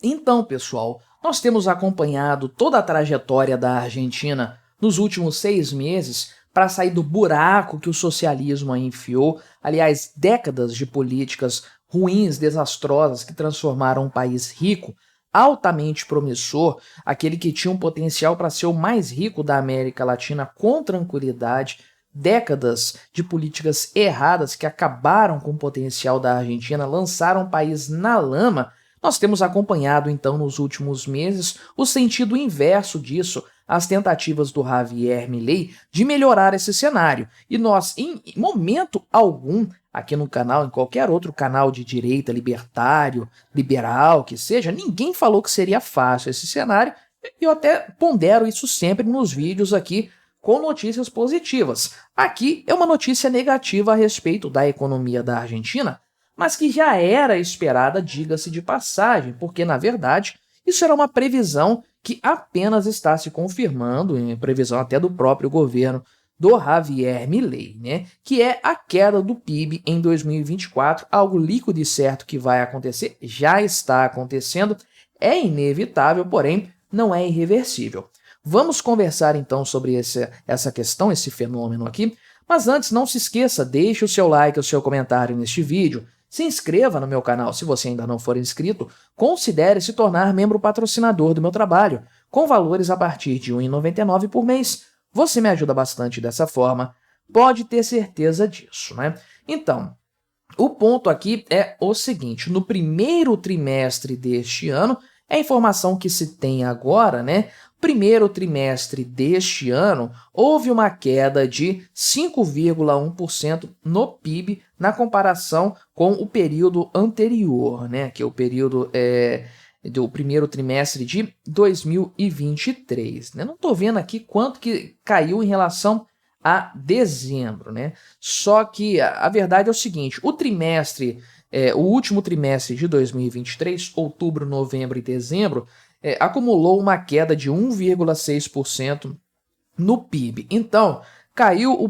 Então, pessoal, nós temos acompanhado toda a trajetória da Argentina nos últimos 6 meses para sair do buraco que o socialismo aí enfiou. Aliás, décadas de políticas ruins, desastrosas, que transformaram um país rico, altamente promissor, aquele que tinha um potencial para ser o mais rico da América Latina com tranquilidade. Décadas de políticas erradas que acabaram com o potencial da Argentina, lançaram o país na lama. Nós temos acompanhado, então, nos últimos meses, o sentido inverso disso, as tentativas do Javier Milei de melhorar esse cenário. E nós, em momento algum, aqui no canal, em qualquer outro canal de direita, libertário, liberal, que seja, ninguém falou que seria fácil esse cenário, e eu até pondero isso sempre nos vídeos aqui, com notícias positivas. Aqui é uma notícia negativa a respeito da economia da Argentina, mas que já era esperada, diga-se de passagem, porque, na verdade, isso era uma previsão que apenas está se confirmando, em previsão até do próprio governo do Javier Milei, né? Que é a queda do PIB em 2024, algo líquido e certo que vai acontecer, já está acontecendo, é inevitável, porém não é irreversível. Vamos conversar então sobre essa questão, esse fenômeno aqui, mas antes não se esqueça, deixe o seu like, o seu comentário neste vídeo, se inscreva no meu canal se você ainda não for inscrito, considere se tornar membro patrocinador do meu trabalho, com valores a partir de R$ 1,99 por mês. Você me ajuda bastante dessa forma, pode ter certeza disso, né? Então, o ponto aqui é o seguinte, no primeiro trimestre deste ano, é a informação que se tem agora, né? Primeiro trimestre deste ano, houve uma queda de 5,1% no PIB na comparação com o período anterior, né? Que é o período do primeiro trimestre de 2023. Né? Não estou vendo aqui quanto que caiu em relação a dezembro, né? Só que a verdade é o seguinte, o último trimestre de 2023, outubro, novembro e dezembro, acumulou uma queda de 1,6% no PIB. Então, caiu o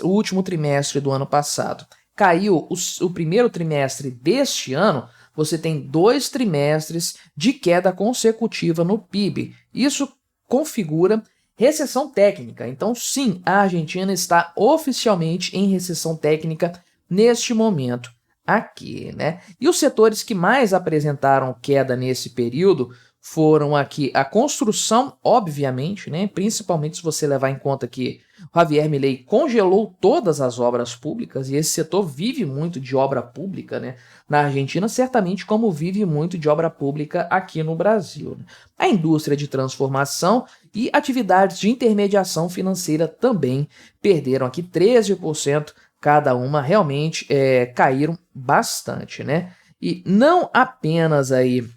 último trimestre do ano passado, caiu o primeiro trimestre deste ano, você tem 2 trimestres de queda consecutiva no PIB. Isso configura recessão técnica. Então, sim, a Argentina está oficialmente em recessão técnica neste momento aqui, né? E os setores que mais apresentaram queda nesse período foram aqui a construção, obviamente, né? Principalmente se você levar em conta que o Javier Milei congelou todas as obras públicas e esse setor vive muito de obra pública, né? Na Argentina, certamente como vive muito de obra pública aqui no Brasil. Né? A indústria de transformação e atividades de intermediação financeira também perderam aqui 13% cada uma, realmente caíram bastante, né? E não apenas aí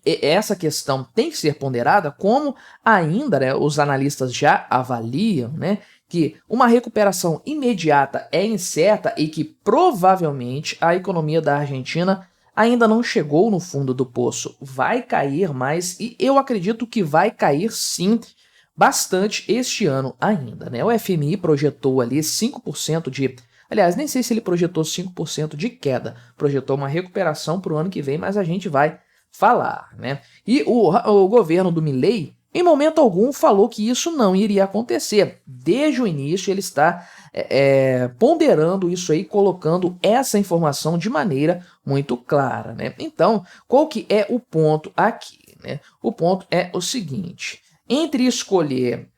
essa questão tem que ser ponderada, como ainda, né, os analistas já avaliam, né, que uma recuperação imediata é incerta e que provavelmente a economia da Argentina ainda não chegou no fundo do poço, vai cair mais e eu acredito que vai cair sim bastante este ano ainda, né? O FMI projetou ali 5% de... Aliás, nem sei se ele projetou 5% de queda, projetou uma recuperação para o ano que vem, mas a gente vai falar, né? E o governo do Milei, em momento algum, falou que isso não iria acontecer. Desde o início ele está ponderando isso aí, colocando essa informação de maneira muito clara, né? Então, qual que é o ponto aqui, né? O ponto é o seguinte, entre escolher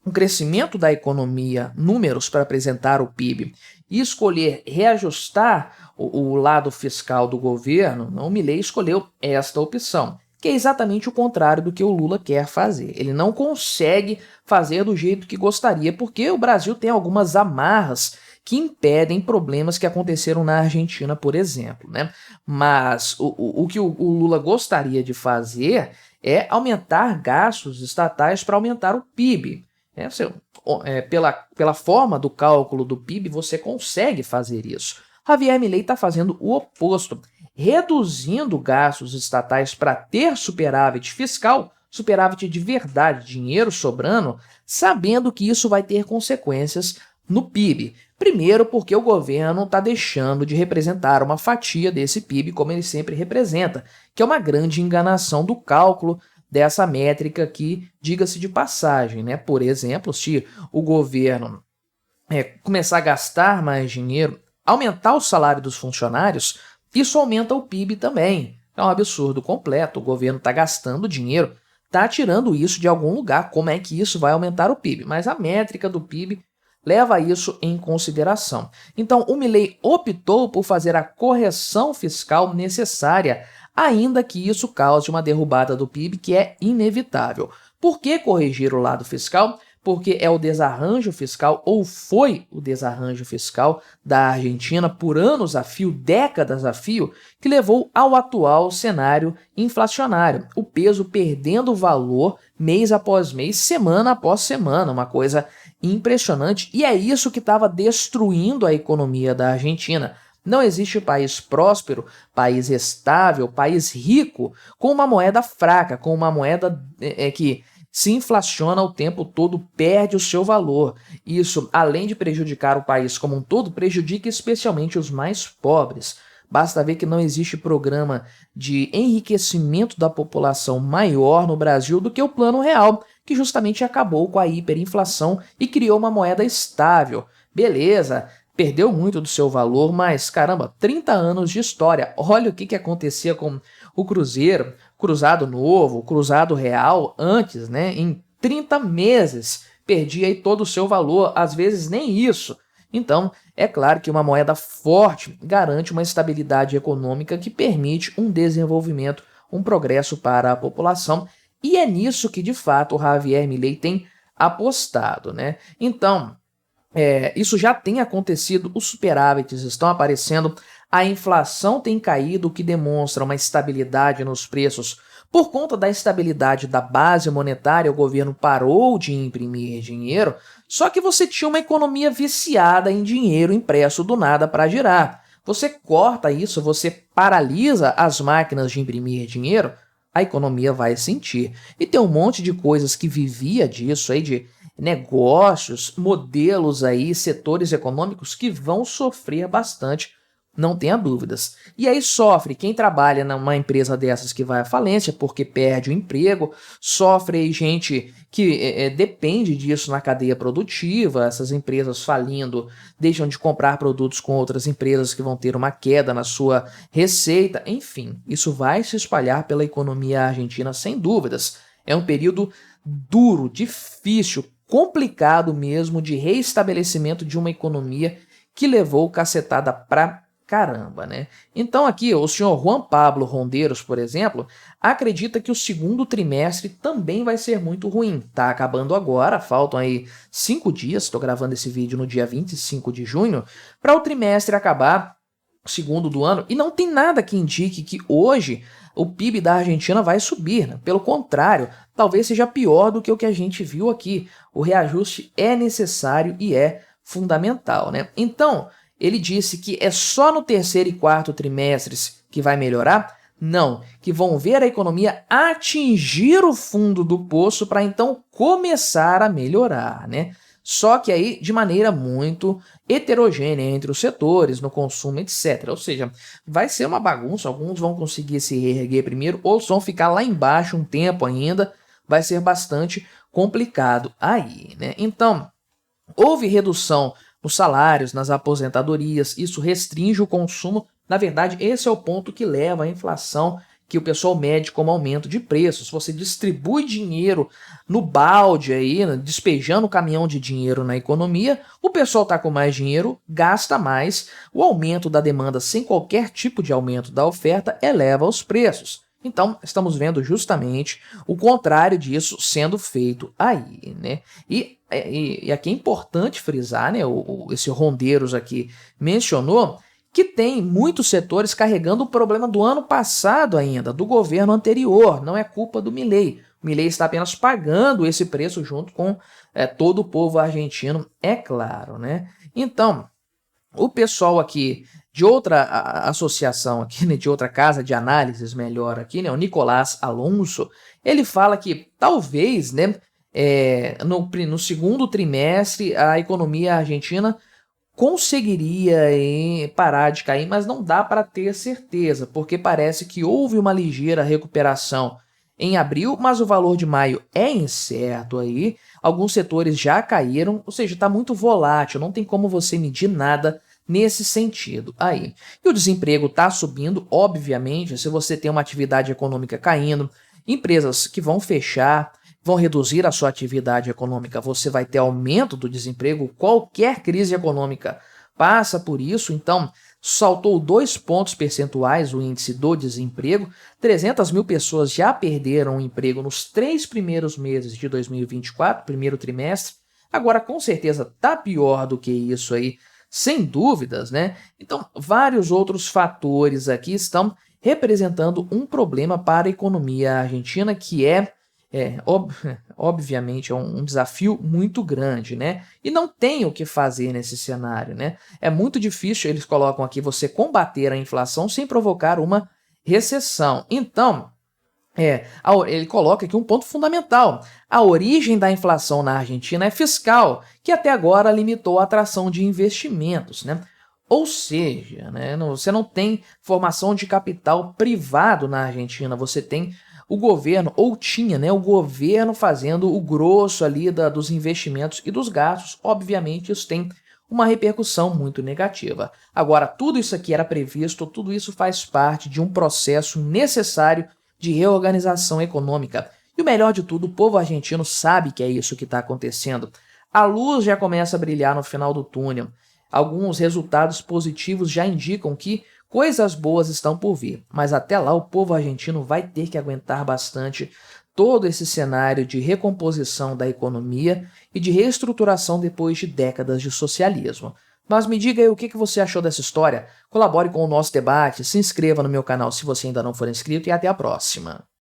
um crescimento da economia, números para apresentar o PIB, e escolher reajustar o lado fiscal do governo, o Milei escolheu esta opção, que é exatamente o contrário do que o Lula quer fazer. Ele não consegue fazer do jeito que gostaria, porque o Brasil tem algumas amarras que impedem problemas que aconteceram na Argentina, por exemplo. Né? Mas o que o Lula gostaria de fazer é aumentar gastos estatais para aumentar o PIB. Pela forma do cálculo do PIB, você consegue fazer isso. Javier Milei está fazendo o oposto, reduzindo gastos estatais para ter superávit fiscal, superávit de verdade, dinheiro sobrando, sabendo que isso vai ter consequências no PIB. Primeiro, porque o governo está deixando de representar uma fatia desse PIB como ele sempre representa, que é uma grande enganação do cálculo dessa métrica que, diga-se de passagem, né? Por exemplo, se o governo começar a gastar mais dinheiro, aumentar o salário dos funcionários, isso aumenta o PIB também. É um absurdo completo. O governo está gastando dinheiro, está tirando isso de algum lugar. Como é que isso vai aumentar o PIB? Mas a métrica do PIB leva isso em consideração. Então, o Milei optou por fazer a correção fiscal necessária, ainda que isso cause uma derrubada do PIB, que é inevitável. Por que corrigir o lado fiscal? Porque é o desarranjo fiscal, ou foi o desarranjo fiscal da Argentina por anos a fio, décadas a fio, que levou ao atual cenário inflacionário. O peso perdendo valor mês após mês, semana após semana, uma coisa impressionante. E é isso que estava destruindo a economia da Argentina. Não existe país próspero, país estável, país rico, com uma moeda fraca, com uma moeda que se inflaciona o tempo todo, perde o seu valor. Isso, além de prejudicar o país como um todo, prejudica especialmente os mais pobres. Basta ver que não existe programa de enriquecimento da população maior no Brasil do que o Plano Real, que justamente acabou com a hiperinflação e criou uma moeda estável. Beleza, perdeu muito do seu valor, mas caramba, 30 anos de história. Olha o que acontecia com o Cruzeiro, Cruzado Novo, Cruzado Real, antes, né? Em 30 meses perdia aí todo o seu valor, às vezes nem isso. Então, é claro que uma moeda forte garante uma estabilidade econômica que permite um desenvolvimento, um progresso para a população, e é nisso que, de fato, o Javier Milei tem apostado, né? Então, isso já tem acontecido, os superávites estão aparecendo, a inflação tem caído, o que demonstra uma estabilidade nos preços. Por conta da estabilidade da base monetária, o governo parou de imprimir dinheiro, só que você tinha uma economia viciada em dinheiro impresso do nada para girar. Você corta isso, você paralisa as máquinas de imprimir dinheiro, a economia vai sentir. E tem um monte de coisas que vivia disso aí, de negócios, modelos aí, setores econômicos que vão sofrer bastante, não tenha dúvidas. E aí sofre quem trabalha numa empresa dessas que vai à falência porque perde o emprego, sofre aí gente que depende disso na cadeia produtiva, essas empresas falindo deixam de comprar produtos com outras empresas que vão ter uma queda na sua receita, enfim, isso vai se espalhar pela economia argentina sem dúvidas. É um período duro, difícil, complicado mesmo de reestabelecimento de uma economia que levou cacetada pra caramba, né? Então aqui o senhor Juan Pablo Ronderos, por exemplo, acredita que o segundo trimestre também vai ser muito ruim. Tá acabando agora, faltam aí 5 dias, estou gravando esse vídeo no dia 25 de junho, para o trimestre acabar, o segundo do ano, e não tem nada que indique que hoje o PIB da Argentina vai subir, né? Pelo contrário, talvez seja pior do que o que a gente viu aqui. O reajuste é necessário e é fundamental, né? Então, ele disse que é só no terceiro e quarto trimestres que vai melhorar? Não, que vão ver a economia atingir o fundo do poço para então começar a melhorar, né? Só que aí de maneira muito heterogênea entre os setores, no consumo, etc. Ou seja, vai ser uma bagunça, alguns vão conseguir se reerguer primeiro, outros vão ficar lá embaixo um tempo ainda, vai ser bastante complicado aí, né? Então, houve redução nos salários, nas aposentadorias, isso restringe o consumo. Na verdade, esse é o ponto que leva à inflação, que o pessoal mede como aumento de preços. Você distribui dinheiro no balde aí, despejando o caminhão de dinheiro na economia, o pessoal está com mais dinheiro, gasta mais, o aumento da demanda sem qualquer tipo de aumento da oferta eleva os preços. Então, estamos vendo justamente o contrário disso sendo feito aí, né? E aqui é importante frisar, né? Esse Rondeiros aqui mencionou que tem muitos setores carregando o problema do ano passado ainda, do governo anterior, não é culpa do Milei. O Milei está apenas pagando esse preço junto com todo o povo argentino, é claro, né? Então, o pessoal aqui de outra associação aqui, né, de outra casa de análises melhor aqui, né, o Nicolás Alonso, ele fala que talvez, né, no segundo trimestre a economia argentina conseguiria parar de cair, mas não dá para ter certeza, porque parece que houve uma ligeira recuperação em abril, mas o valor de maio é incerto aí. Alguns setores já caíram, ou seja, está muito volátil, não tem como você medir nada nesse sentido aí. E o desemprego está subindo, obviamente, se você tem uma atividade econômica caindo, empresas que vão fechar, vão reduzir a sua atividade econômica, você vai ter aumento do desemprego, qualquer crise econômica passa por isso, então saltou 2 pontos percentuais o índice do desemprego, 300 mil pessoas já perderam o emprego nos 3 primeiros meses de 2024, primeiro trimestre, agora com certeza está pior do que isso aí, sem dúvidas, né? Então, vários outros fatores aqui estão representando um problema para a economia argentina, que obviamente é um desafio muito grande, né? E não tem o que fazer nesse cenário, né? É muito difícil, eles colocam aqui, você combater a inflação sem provocar uma recessão. Então, ele coloca aqui um ponto fundamental. A origem da inflação na Argentina é fiscal, que até agora limitou a atração de investimentos, né? Ou seja, né, você não tem formação de capital privado na Argentina, você tem o governo, ou tinha, né, o governo fazendo o grosso ali dos investimentos e dos gastos. Obviamente isso tem uma repercussão muito negativa. Agora, tudo isso aqui era previsto, tudo isso faz parte de um processo necessário de reorganização econômica. E o melhor de tudo, o povo argentino sabe que é isso que está acontecendo. A luz já começa a brilhar no final do túnel. Alguns resultados positivos já indicam que coisas boas estão por vir, mas até lá o povo argentino vai ter que aguentar bastante todo esse cenário de recomposição da economia e de reestruturação depois de décadas de socialismo. Mas me diga aí o que você achou dessa história, colabore com o nosso debate, se inscreva no meu canal se você ainda não for inscrito e até a próxima.